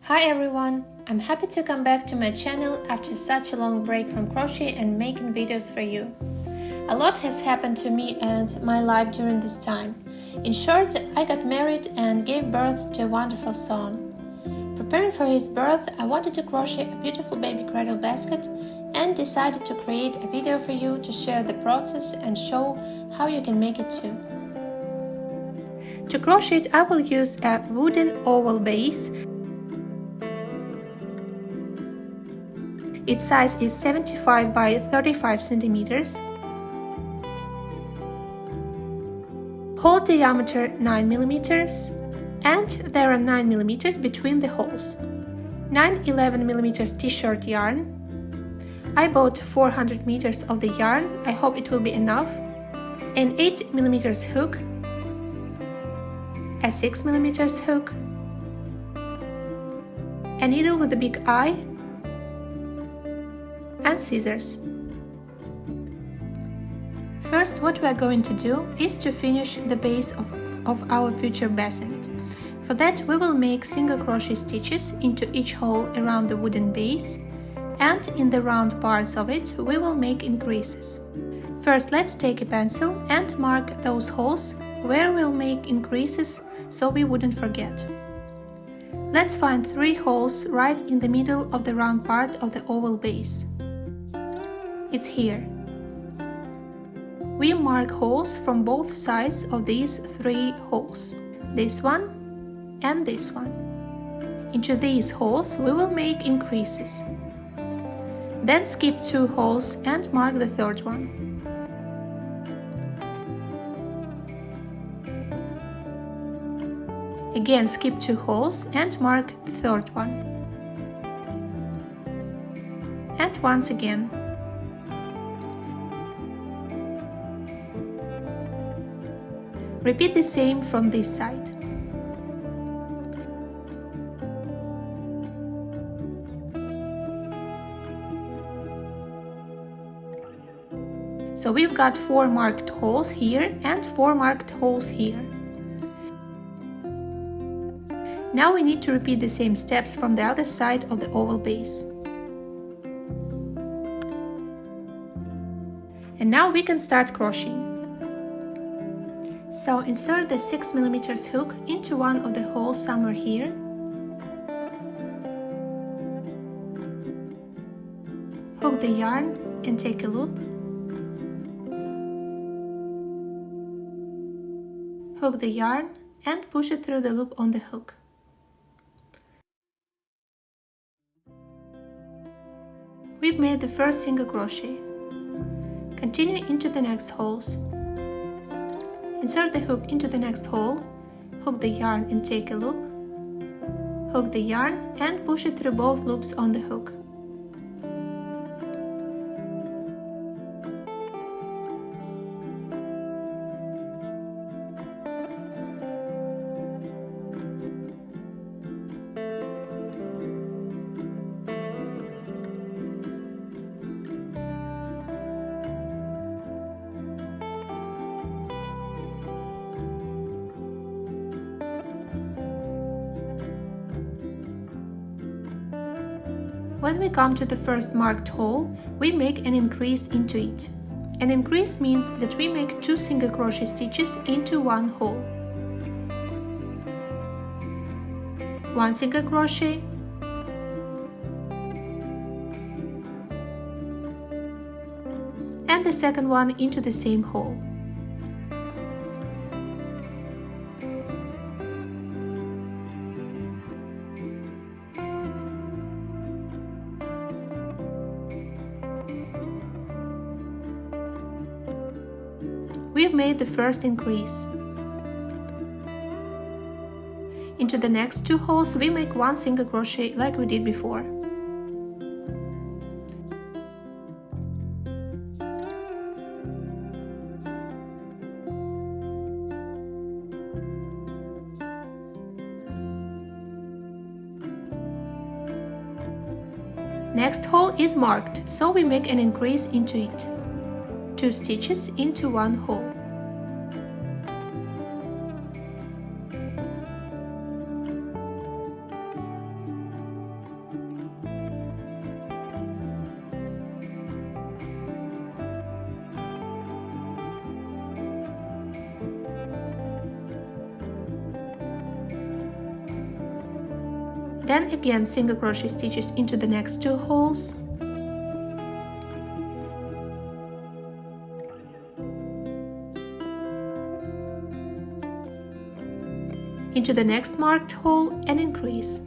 Hi everyone! I'm happy to come back to my channel after such a long break from crochet and making videos for you. A lot has happened to me and my life during this time. In short, I got married and gave birth to a wonderful son. Preparing for his birth, I wanted to crochet a beautiful baby cradle basket and decided to create a video for you to share the process and show how you can make it too. To crochet it, I will use a wooden oval base. Its size is 75 by 35 centimeters. Hole diameter 9 millimeters, and there are 9 millimeters between the holes. 9-11 millimeters t-shirt yarn. I bought 400 meters of the yarn, I hope it will be enough. An 8 millimeters hook, a 6 millimeters hook, a needle with a big eye, and scissors. First, what we are going to do is to finish the base of our future bassinet. For that, we will make single crochet stitches into each hole around the wooden base, and in the round parts of it we will make increases. First, let's take a pencil and mark those holes where we'll make increases so we wouldn't forget. Let's find 3 holes right in the middle of the round part of the oval base. It's here. We mark holes from both sides of these 3 holes, this one and this one. Into these holes we will make increases. Then skip 2 holes and mark the 3rd one. Again, skip 2 holes and mark the 3rd one. And once again. Repeat the same from this side. So we've got 4 marked holes here and 4 marked holes here. Now we need to repeat the same steps from the other side of the oval base. And now we can start crocheting. So insert the 6 millimeters hook into one of the holes somewhere here. Hook the yarn and take a loop. Hook the yarn and push it through the loop on the hook. We've made the first single crochet. Continue into the next holes. Insert the hook into the next hole, hook the yarn and take a loop, hook the yarn and push it through both loops on the hook. When we come to the first marked hole, we make an increase into it. An increase means that we make 2 single crochet stitches into one hole. 1 single crochet, and the second one into the same hole. We've made the first increase. Into the next 2 holes we make 1 single crochet like we did before. Next hole is marked, so we make an increase into it. 2 stitches into one hole. Then again single crochet stitches into the next 2 holes. Into the next marked hole and increase.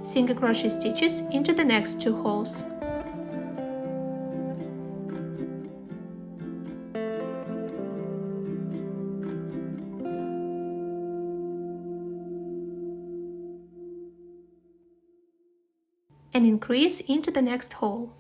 Single crochet stitches into the next 2 holes. And increase into the next hole.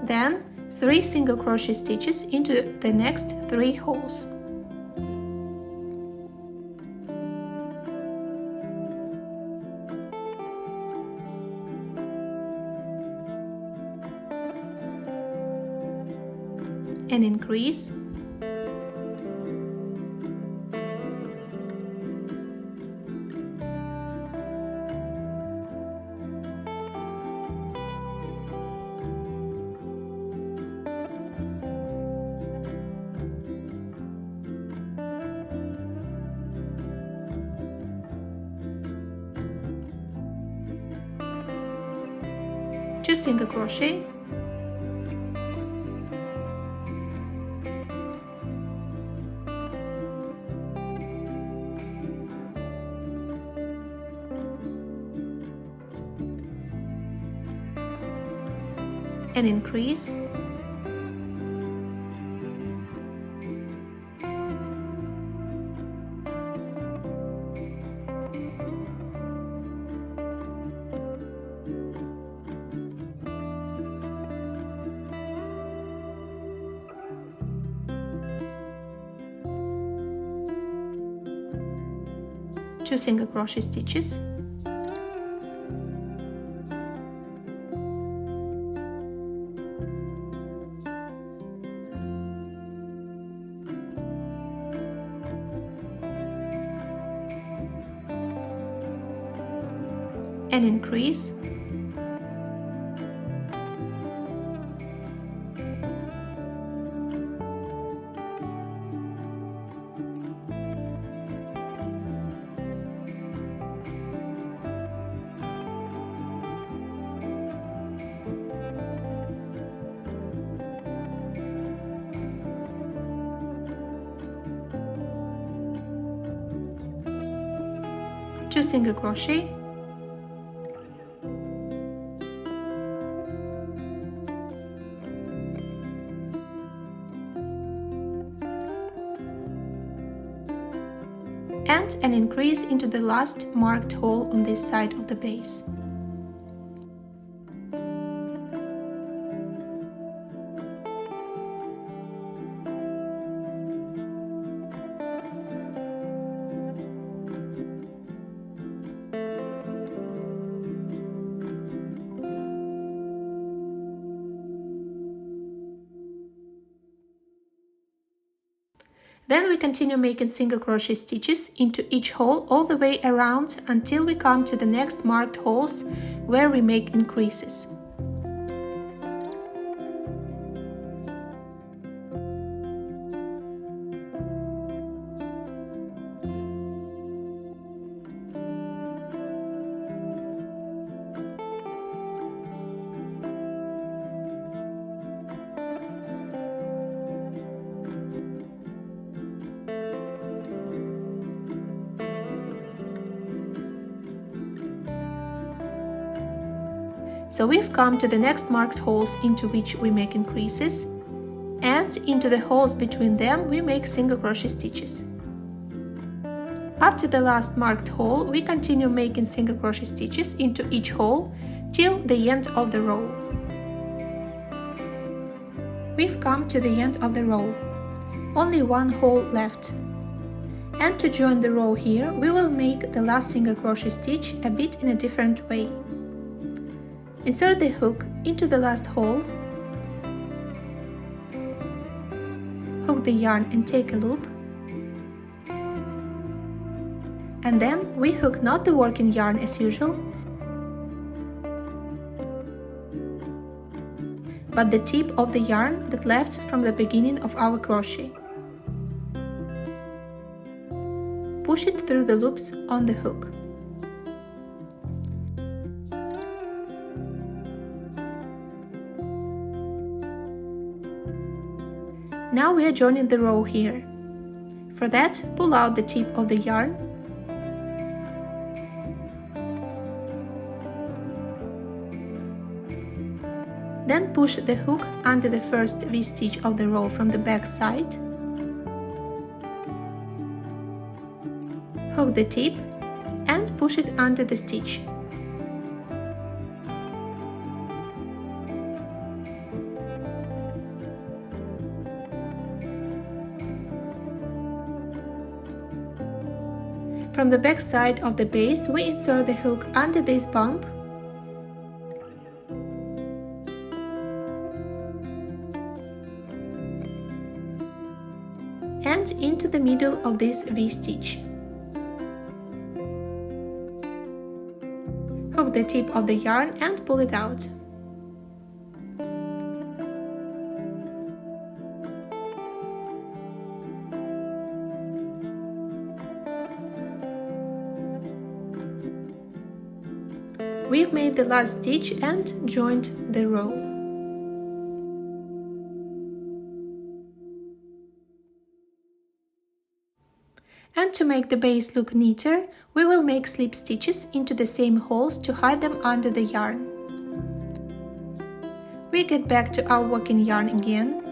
Then 3 single crochet stitches into the next 3 holes. And increase. Two single crochet, and increase. Two single crochet stitches, and increase. Two single crochet, and an increase into the last marked hole on this side of the base. Then we continue making single crochet stitches into each hole all the way around until we come to the next marked holes where we make increases. So we've come to the next marked holes into which we make increases, and into the holes between them we make single crochet stitches. After the last marked hole, we continue making single crochet stitches into each hole till the end of the row. We've come to the end of the row. Only one hole left. And to join the row here, we will make the last single crochet stitch a bit in a different way. Insert the hook into the last hole Hook the yarn and take a loop. And then we hook not the working yarn as usual, but the tip of the yarn that left from the beginning of our crochet. Push it through the loops on the hook. Now we are joining the row here. For that, pull out the tip of the yarn. Then push the hook under the first V-stitch of the row from the back side. Hook the tip and push it under the stitch. From the back side of the base, we insert the hook under this bump and into the middle of this V-stitch. Hook the tip of the yarn and pull it out. We've made the last stitch and joined the row. And to make the base look neater, we will make slip stitches into the same holes to hide them under the yarn. We get back to our working yarn again.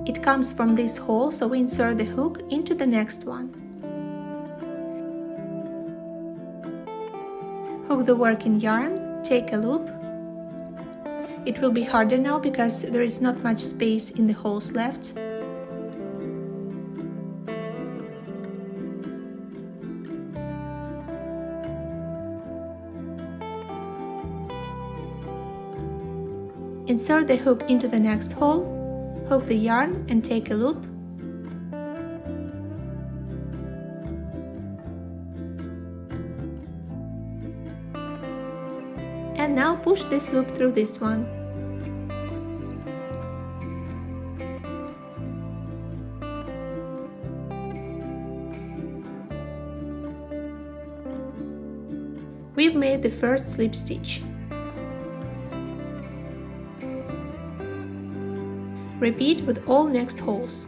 It comes from this hole, so we insert the hook into the next one. Hook the working yarn, take a loop. It will be harder now because there is not much space in the holes left. Insert the hook into the next hole, hook the yarn and take a loop. And now push this loop through this one. We've made the first slip stitch. Repeat with all next holes.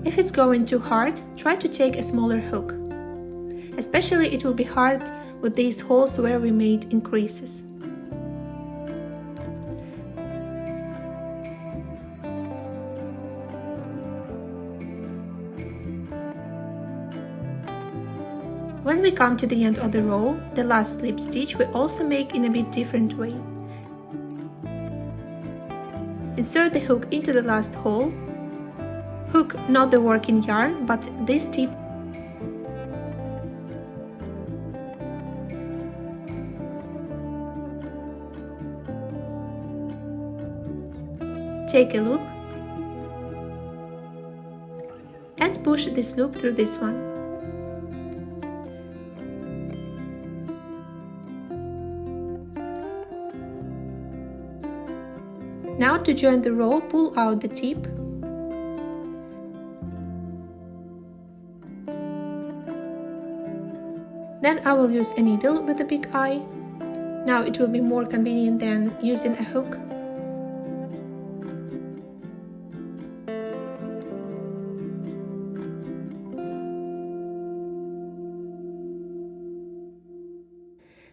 If it's going too hard, try to take a smaller hook. Especially it will be hard with these holes where we made increases. When we come to the end of the row, the last slip stitch we also make in a bit different way. Insert the hook into the last hole. Hook not the working yarn, but this tip. Take a loop and push this loop through this one. Now to join the row, pull out the tip. Then I will use a needle with a big eye. Now it will be more convenient than using a hook.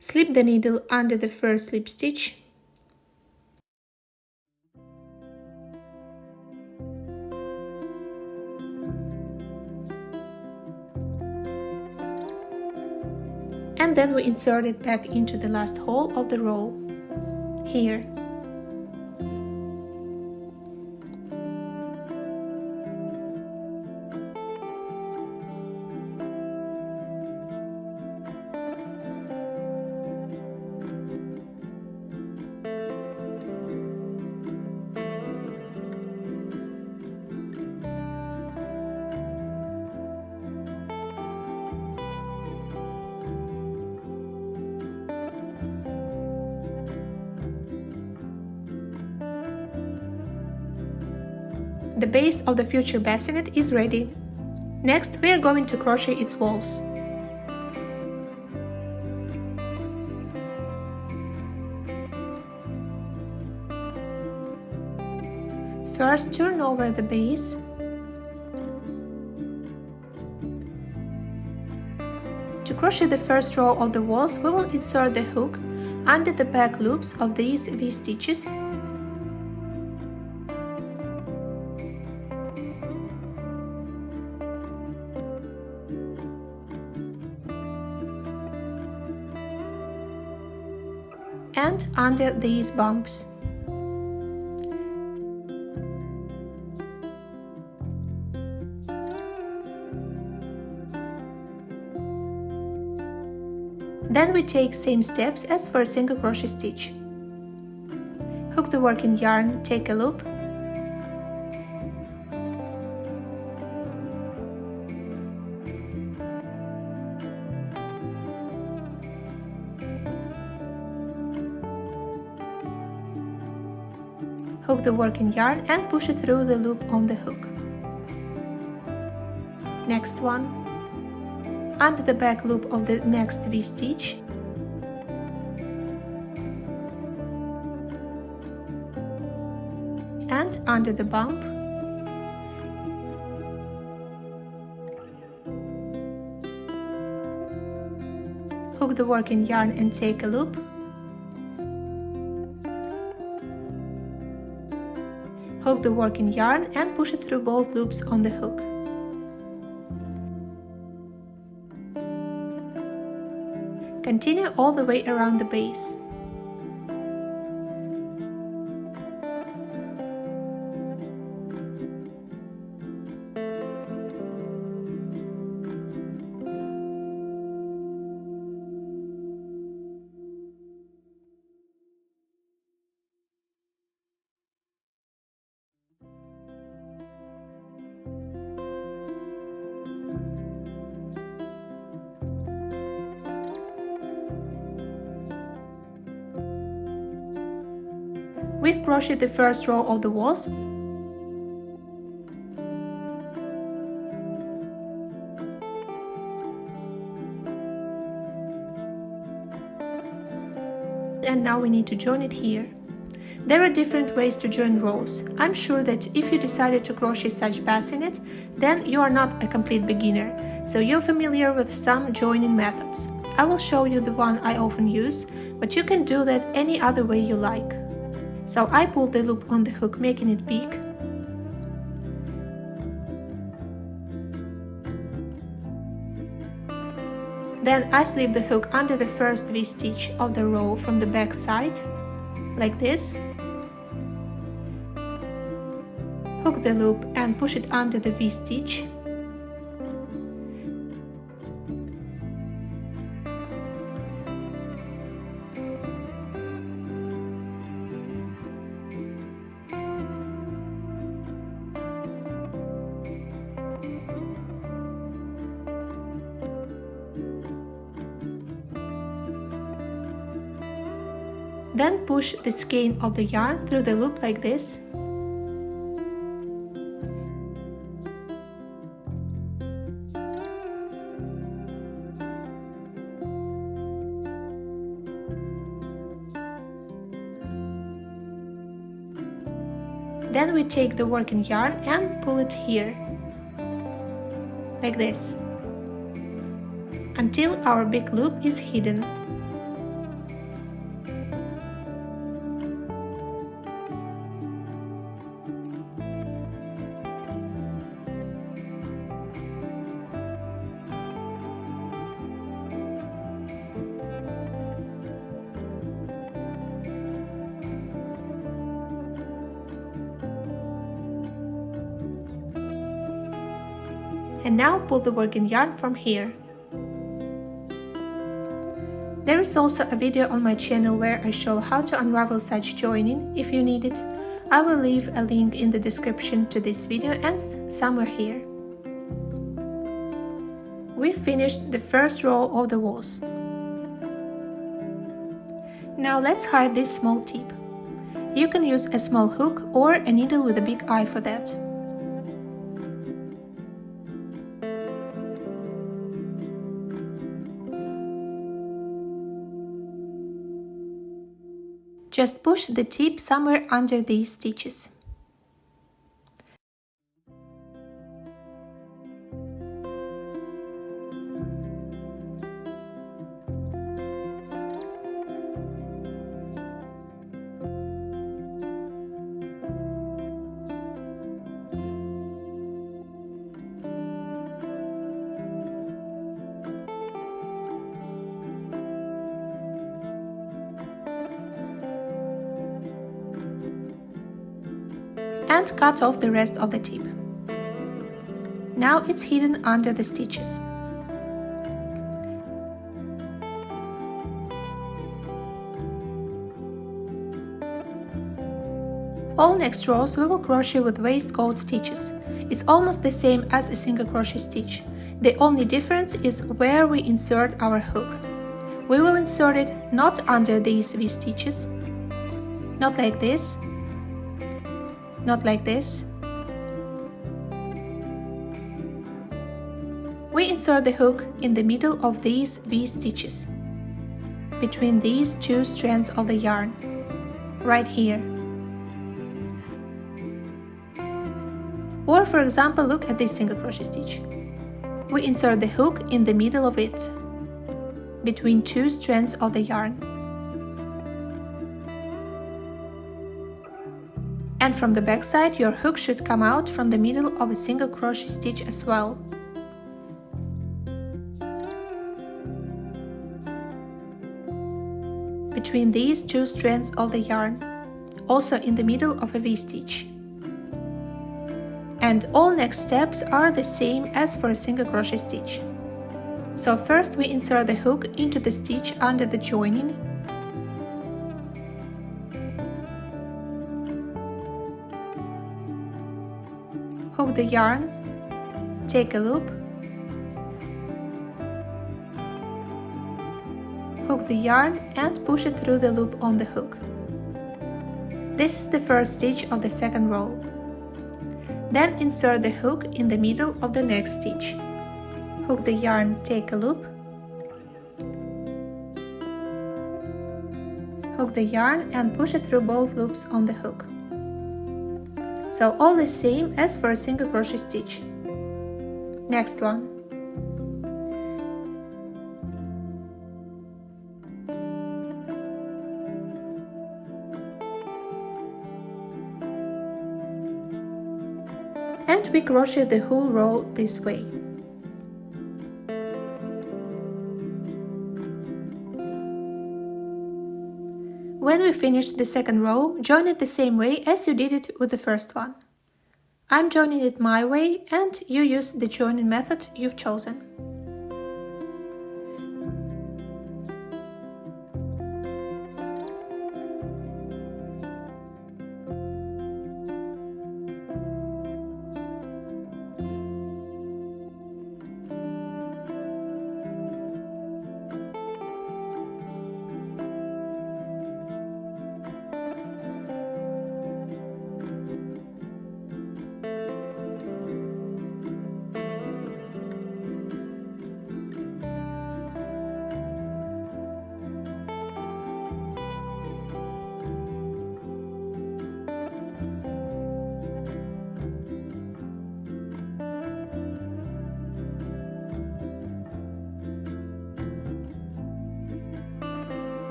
Slip the needle under the first slip stitch. and then we insert it back into the last hole of the row, here. The base of the future bassinet is ready. Next, we are going to crochet its walls. First, turn over the base. To crochet the first row of the walls, we will insert the hook under the back loops of these V-stitches. And under these bumps. Then we take same steps as for a single crochet stitch. Hook the working yarn, take a loop, hook the working yarn and push it through the loop on the hook. Next one, under the back loop of the next V-stitch, and under the bump, hook the working yarn and take a loop, hook the working yarn and push it through both loops on the hook. Continue all the way around the base. We've crocheted the first row of the walls. And now we need to join it here. There are different ways to join rows. I'm sure that if you decided to crochet such bassinet, then you are not a complete beginner, so you're familiar with some joining methods. I will show you the one I often use, but you can do that any other way you like. So I pull the loop on the hook, making it big. Then I slip the hook under the first V-stitch of the row from the back side, like this. Hook the loop and push it under the V-stitch. Then push the skein of the yarn through the loop like this. Then we take the working yarn and pull it here, like this, until our big loop is hidden. And now pull the working yarn from here. There is also a video on my channel where I show how to unravel such joining. If you need it, I will leave a link in the description to this video and somewhere here. We finished the first row of the walls. Now let's hide this small tip. You can use a small hook or a needle with a big eye for that. Just push the tip somewhere under these stitches. And cut off the rest of the tip. Now it's hidden under the stitches. All next rows we will crochet with waistcoat stitches. It's almost the same as a single crochet stitch. The only difference is where we insert our hook. We will insert it not under these V stitches, not like this, not like this. We insert the hook in the middle of these V stitches, between these two strands of the yarn, right here. Or for example, look at this single crochet stitch. We insert the hook in the middle of it, between two strands of the yarn. And from the back side, your hook should come out from the middle of a single crochet stitch as well. Between these two strands of the yarn, also in the middle of a V-stitch. And all next steps are the same as for a single crochet stitch. So first we insert the hook into the stitch under the joining. Hook the yarn, take a loop, hook the yarn and push it through the loop on the hook. This is the first stitch of the second row. Then insert the hook in the middle of the next stitch. Hook the yarn, take a loop, hook the yarn and push it through both loops on the hook. So all the same as for a single crochet stitch. Next one. And we crochet the whole row this way. When we finish the second row, join it the same way as you did it with the first one. I'm joining it my way and you use the joining method you've chosen.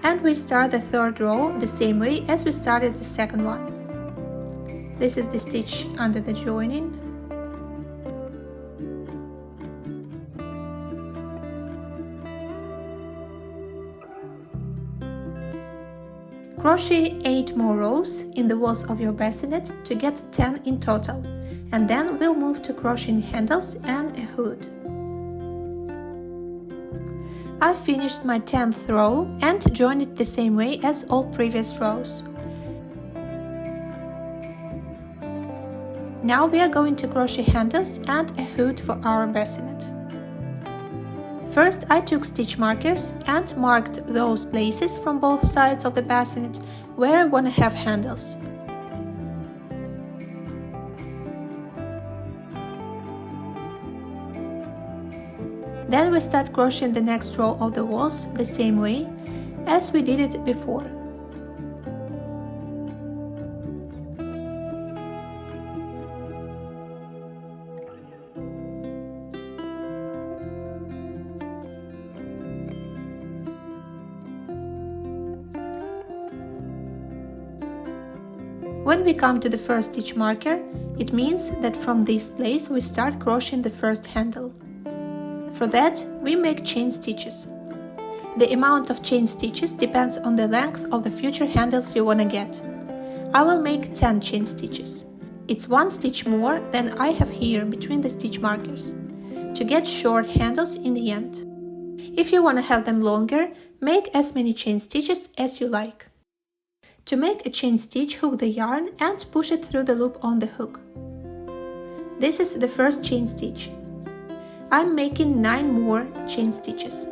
And we start the third row the same way as we started the second one. This is the stitch under the joining. Crochet 8 more rows in the walls of your bassinet to get 10 in total, and then we'll move to crocheting handles and a hood. I finished my 10th row and joined it the same way as all previous rows. Now we are going to crochet handles and a hood for our bassinet. First, I took stitch markers and marked those places from both sides of the bassinet where I want to have handles. Then we start crocheting the next row of the walls the same way as we did it before. When we come to the first stitch marker, it means that from this place we start crocheting the first handle. For that, we make chain stitches. The amount of chain stitches depends on the length of the future handles you want to get. I will make 10 chain stitches. It's 1 stitch more than I have here between the stitch markers, to get short handles in the end. If you want to have them longer, make as many chain stitches as you like. To make a chain stitch, hook the yarn and push it through the loop on the hook. This is the first chain stitch. I'm making 9 more chain stitches.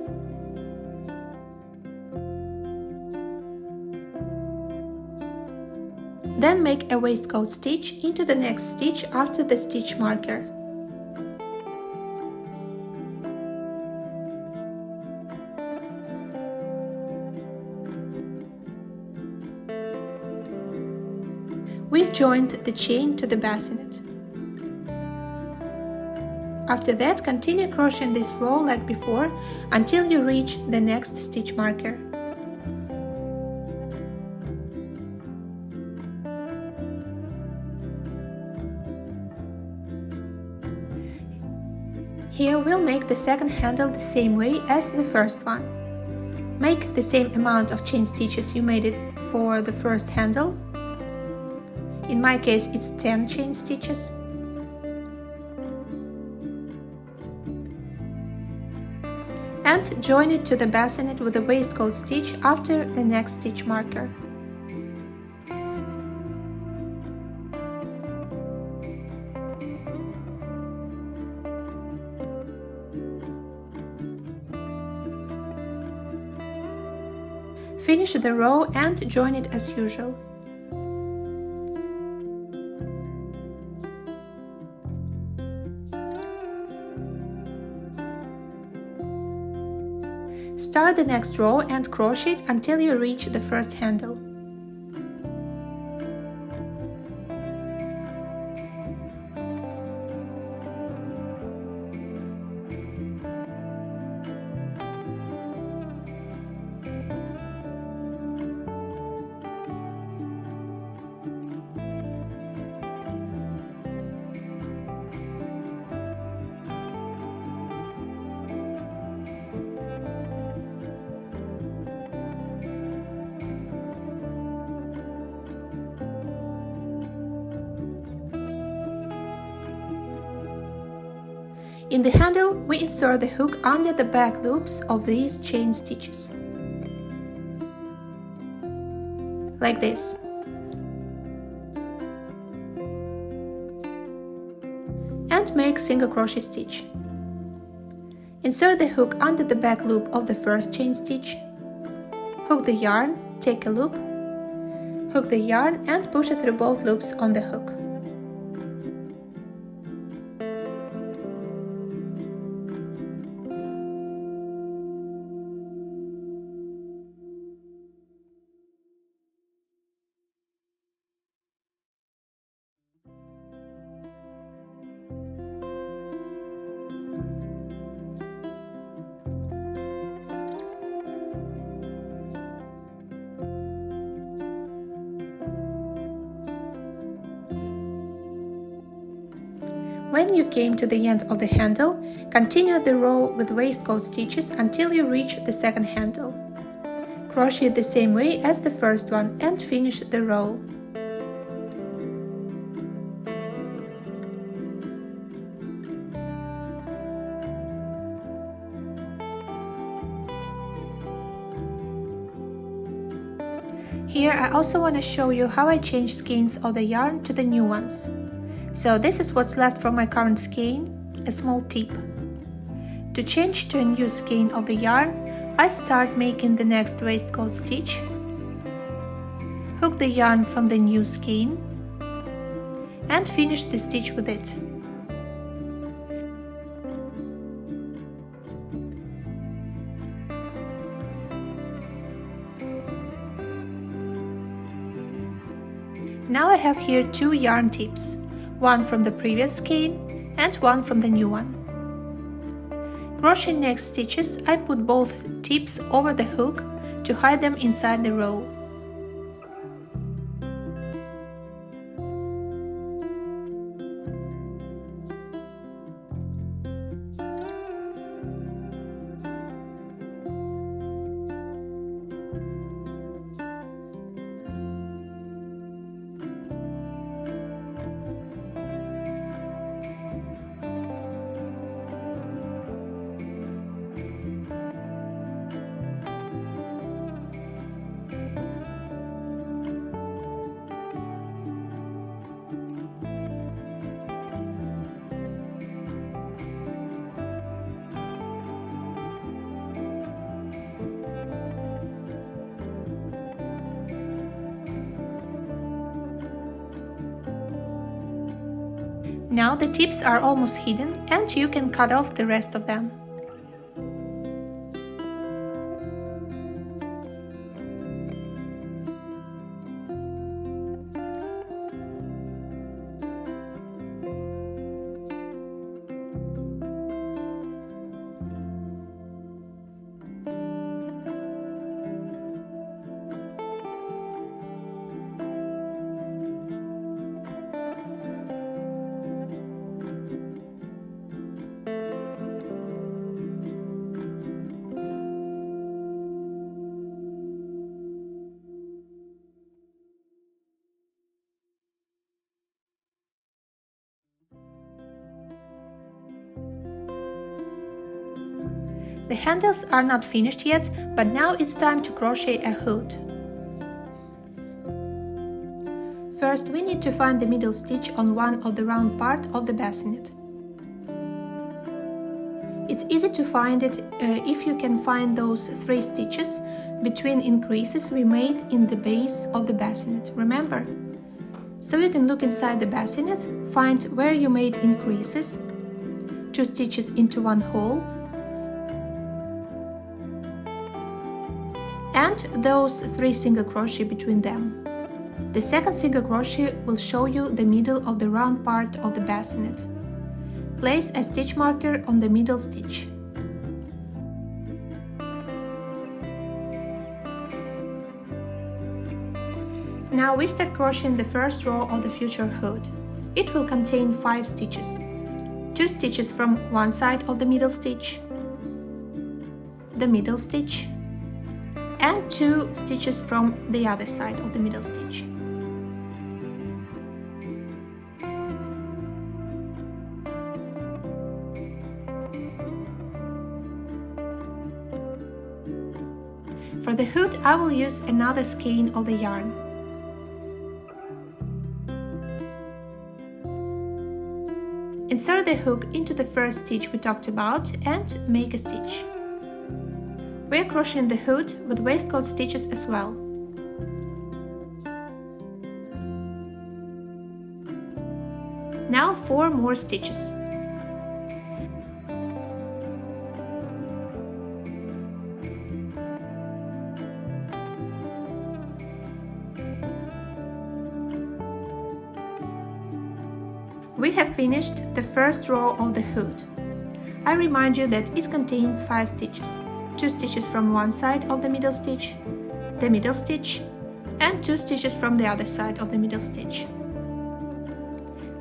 Then make a waistcoat stitch into the next stitch after the stitch marker. We've joined the chain to the bassinet. After that, continue crocheting this row like before until you reach the next stitch marker. Here we'll make the second handle the same way as the first one. Make the same amount of chain stitches you made it for the first handle. In my case, it's 10 chain stitches. And join it to the bassinet with a waistcoat stitch after the next stitch marker. Finish the row and join it as usual. Start the next row and crochet it until you reach the first handle. In the handle, we insert the hook under the back loops of these chain stitches. Like this. And make single crochet stitch. Insert the hook under the back loop of the first chain stitch. Hook the yarn, take a loop, hook the yarn and push it through both loops on the hook. When you came to the end of the handle, continue the row with waistcoat stitches until you reach the second handle. Crochet the same way as the first one and finish the row. Here I also want to show you how I changed skeins of the yarn to the new ones. So this is what's left from my current skein, a small tip. To change to a new skein of the yarn, I start making the next waistcoat stitch, hook the yarn from the new skein, and finish the stitch with it. Now I have here two yarn tips, one from the previous skein and one from the new one. Crochet next stitches, I put both tips over the hook to hide them inside the row. Now the tips are almost hidden and you can cut off the rest of them. The handles are not finished yet, but now it's time to crochet a hood. First, we need to find the middle stitch on one of the round part of the bassinet. It's easy to find it if you can find those 3 stitches between increases we made in the base of the bassinet, remember? So you can look inside the bassinet, find where you made increases, 2 stitches into one hole, and those 3 single crochet between them. The second single crochet will show you the middle of the round part of the bassinet. Place a stitch marker on the middle stitch. Now we start crocheting the first row of the future hood. It will contain 5 stitches. 2 stitches from one side of the middle stitch, the middle stitch, and 2 stitches from the other side of the middle stitch. For the hood, I will use another skein of the yarn. Insert the hook into the first stitch we talked about and make a stitch. We are crocheting the hood with waistcoat stitches as well. Now 4 more stitches. We have finished the first row of the hood. I remind you that it contains 5 stitches. 2 stitches from one side of the middle stitch, and 2 stitches from the other side of the middle stitch.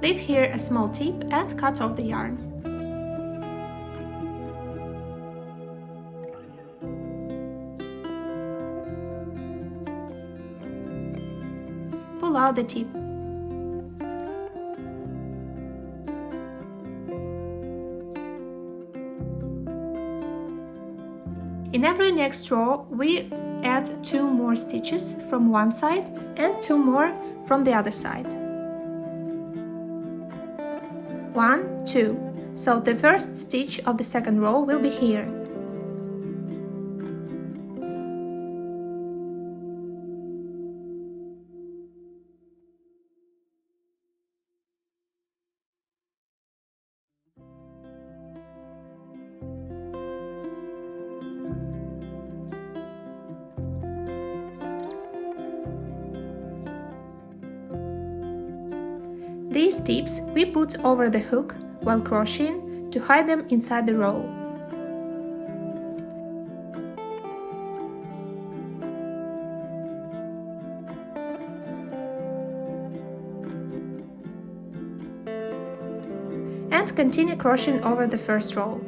Leave here a small tip and cut off the yarn. Pull out the tip. In every next row, we add 2 more stitches from one side and 2 more from the other side. 1, 2. So the first stitch of the second row will be here. These tips we put over the hook while crocheting to hide them inside the row. And continue crocheting over the first row.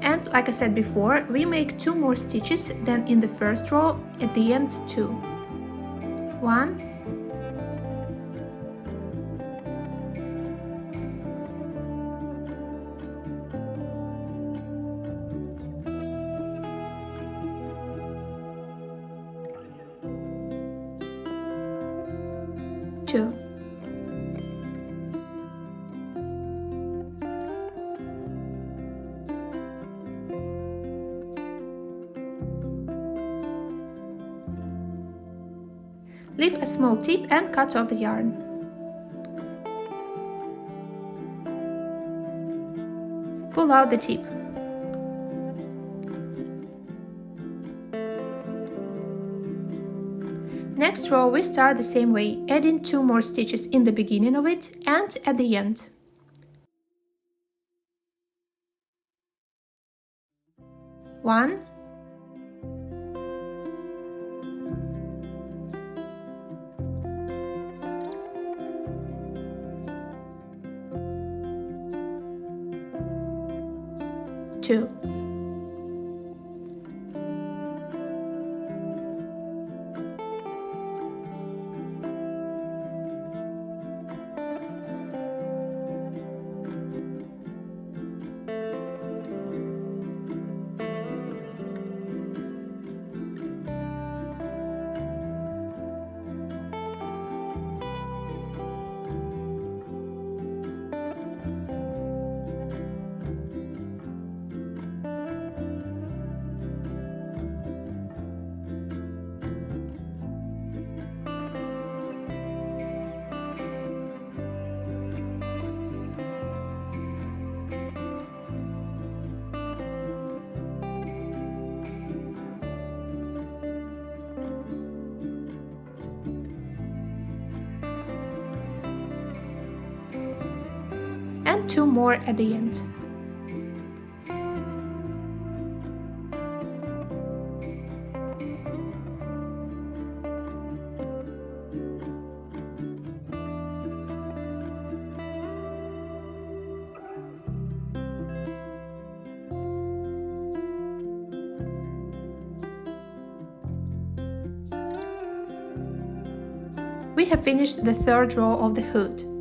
And like I said before, we make 2 more stitches than in the first row at the end too. 1, 2. Leave a small tip and cut off the yarn. Pull out the tip. Next row we start the same way, adding 2 more stitches in the beginning of it and at the end. One, 2. and 2 more at the end. We have finished the third row of the hood.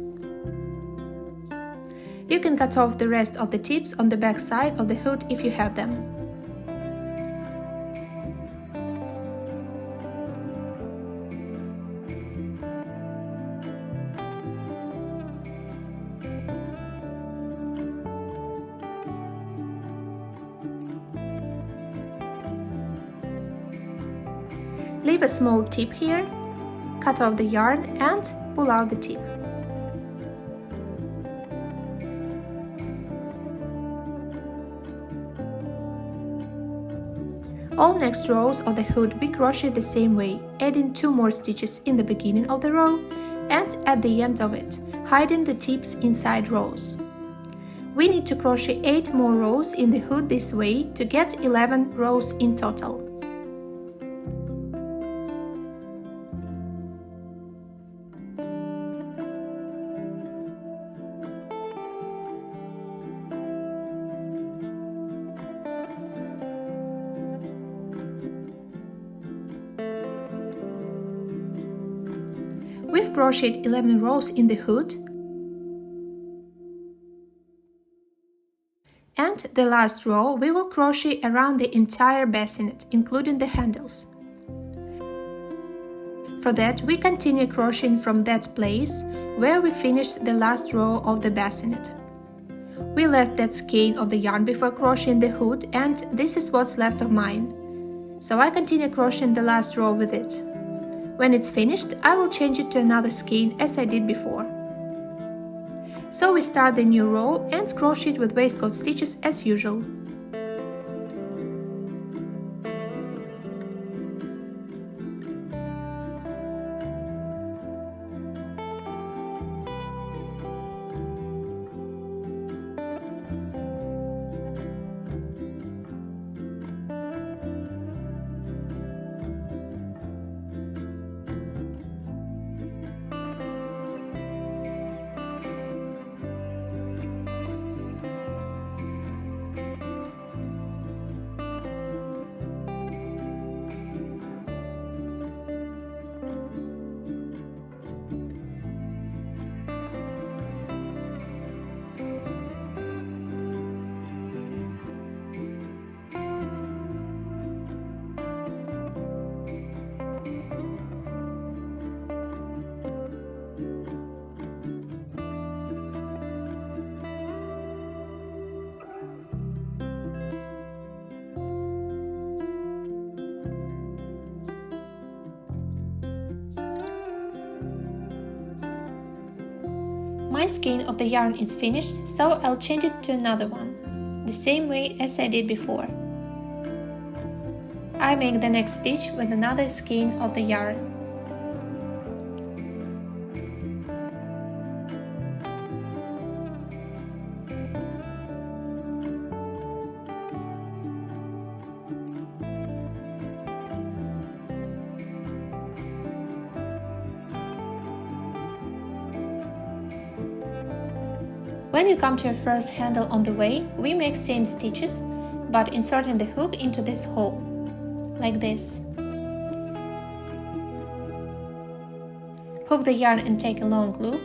You can cut off the rest of the tips on the back side of the hood if you have them. Leave a small tip here, cut off the yarn and pull out the tip. All next rows of the hood we crochet the same way, adding 2 more stitches in the beginning of the row and at the end of it, hiding the tips inside rows. We need to crochet 8 more rows in the hood this way to get 11 rows in total. We've crocheted 11 rows in the hood, and the last row we will crochet around the entire bassinet, including the handles. For that, we continue crocheting from that place where we finished the last row of the bassinet. We left that skein of the yarn before crocheting the hood, and this is what's left of mine. So I continue crocheting the last row with it. When it's finished, I will change it to another skein as I did before. So we start the new row and crochet it with waistcoat stitches as usual. My skein of the yarn is finished, so I'll change it to another one, the same way as I did before. I make the next stitch with another skein of the yarn. When you come to your first handle on the way, we make same stitches, but inserting the hook into this hole, like this. Hook the yarn and take a long loop.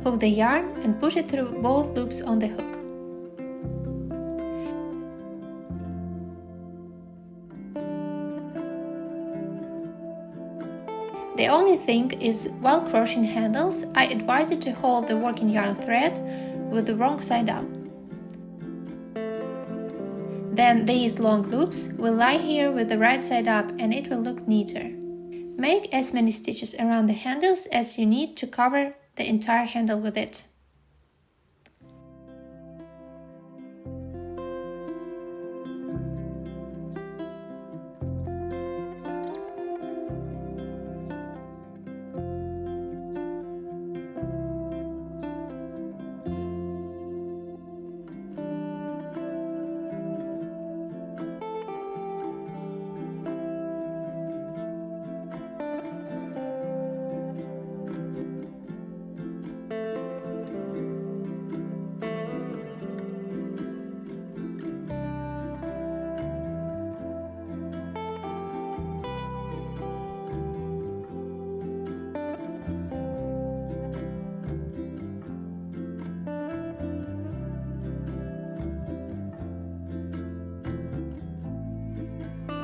Hook the yarn and push it through both loops on the hook. The only thing is, while crocheting handles, I advise you to hold the working yarn thread with the wrong side up. Then these long loops will lie here with the right side up and it will look neater. Make as many stitches around the handles as you need to cover the entire handle with it.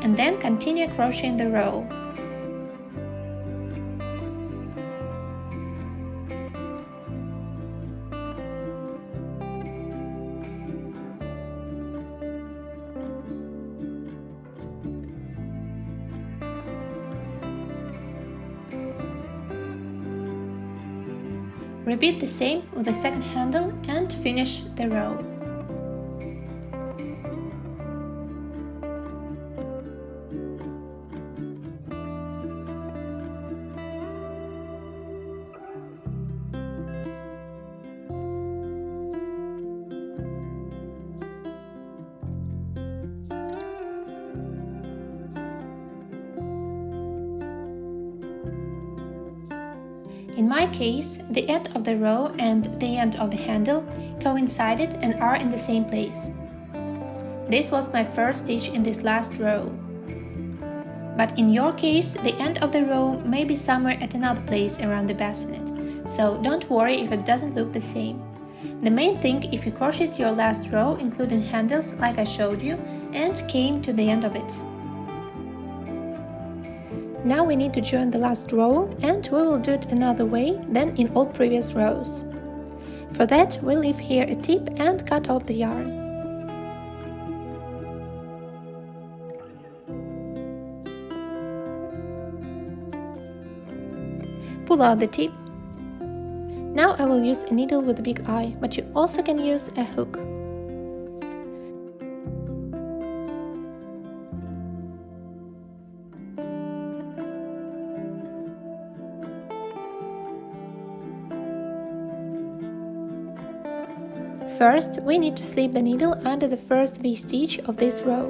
and then continue crocheting the row. Repeat the same with the second handle and finish the row. In my case, the end of the row and the end of the handle coincided and are in the same place. This was my first stitch in this last row. But in your case, the end of the row may be somewhere at another place around the bassinet, so don't worry if it doesn't look the same. The main thing, if you crocheted your last row including handles like I showed you and came to the end of it. Now we need to join the last row, and we will do it another way than in all previous rows. For that, we'll leave here a tip and cut off the yarn. Pull out the tip. Now I will use a needle with a big eye, but you also can use a hook. First, we need to slip the needle under the first V-stitch of this row,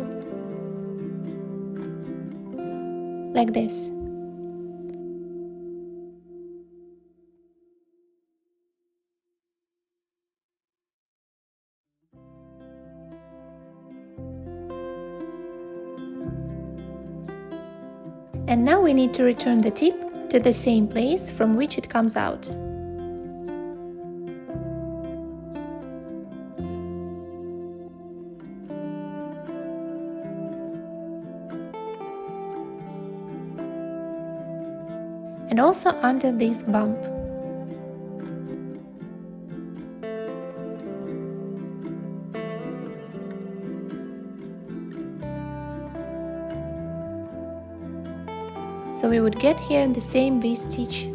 like this. And now we need to return the tip to the same place from which it comes out. And also under this bump. So we would get here in the same V-stitch.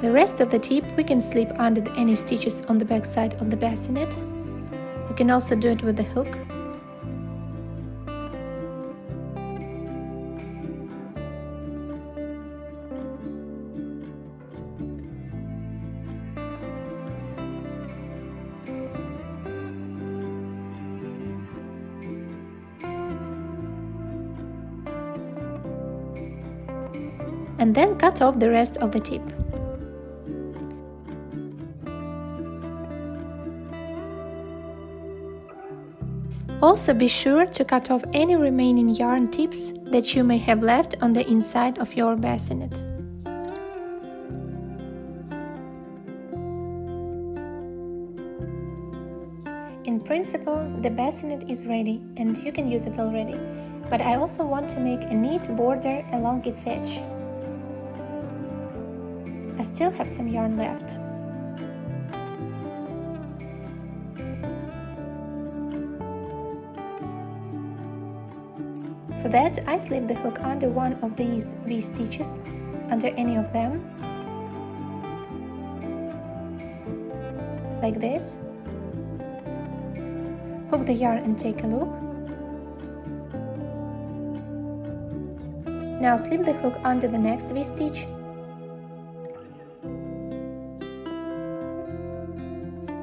The rest of the tip we can slip under any stitches on the back side of the bassinet. You can also do it with the hook. And then cut off the rest of the tip. Also be sure to cut off any remaining yarn tips that you may have left on the inside of your bassinet. In principle, the bassinet is ready and you can use it already, but I also want to make a neat border along its edge. I still have some yarn left. For that, I slip the hook under one of these V-stitches, under any of them, like this. Hook the yarn and take a loop. Now slip the hook under the next V-stitch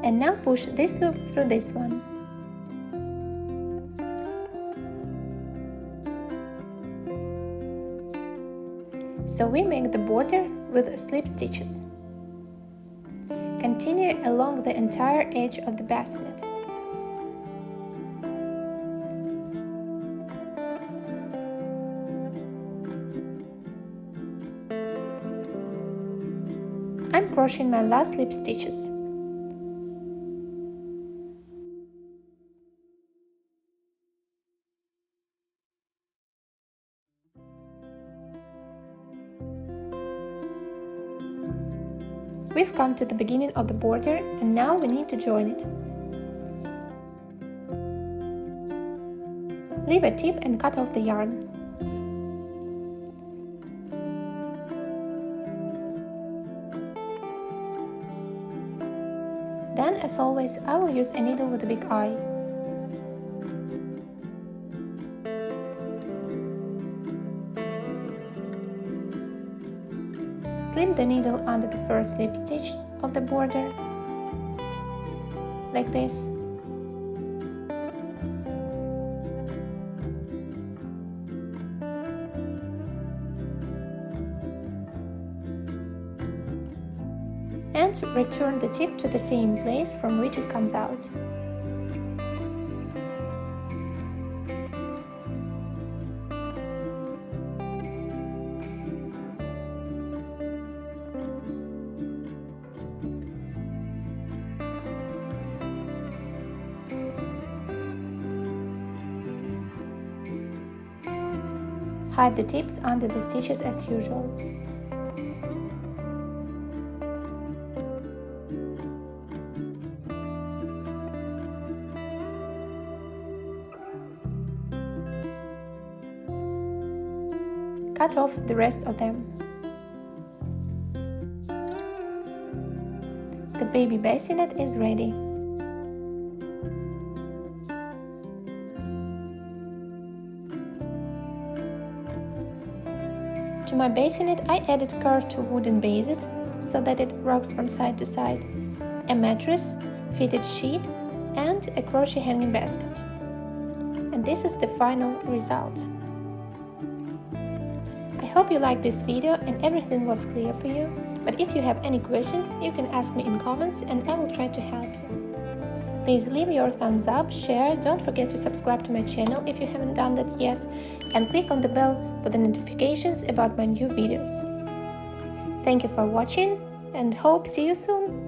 and now push this loop through this one. So we make the border with slip stitches. Continue along the entire edge of the bassinet. I'm crocheting my last slip stitches. We've come to the beginning of the border and now we need to join it. Leave a tip and cut off the yarn. Then, as always, I will use a needle with a big eye. Slip the needle under the first slip stitch of the border, like this. And return the tip to the same place from which it comes out. Hide the tips under the stitches as usual. Cut off the rest of them. The baby bassinet is ready. To my bassinet I added curved wooden bases so that it rocks from side to side, a mattress, fitted sheet and a crochet hanging basket. And this is the final result. I hope you liked this video and everything was clear for you, but if you have any questions you can ask me in comments and I will try to help you. Please leave your thumbs up, share, don't forget to subscribe to my channel if you haven't done that yet, and click on the bell for the notifications about my new videos. Thank you for watching and hope see you soon!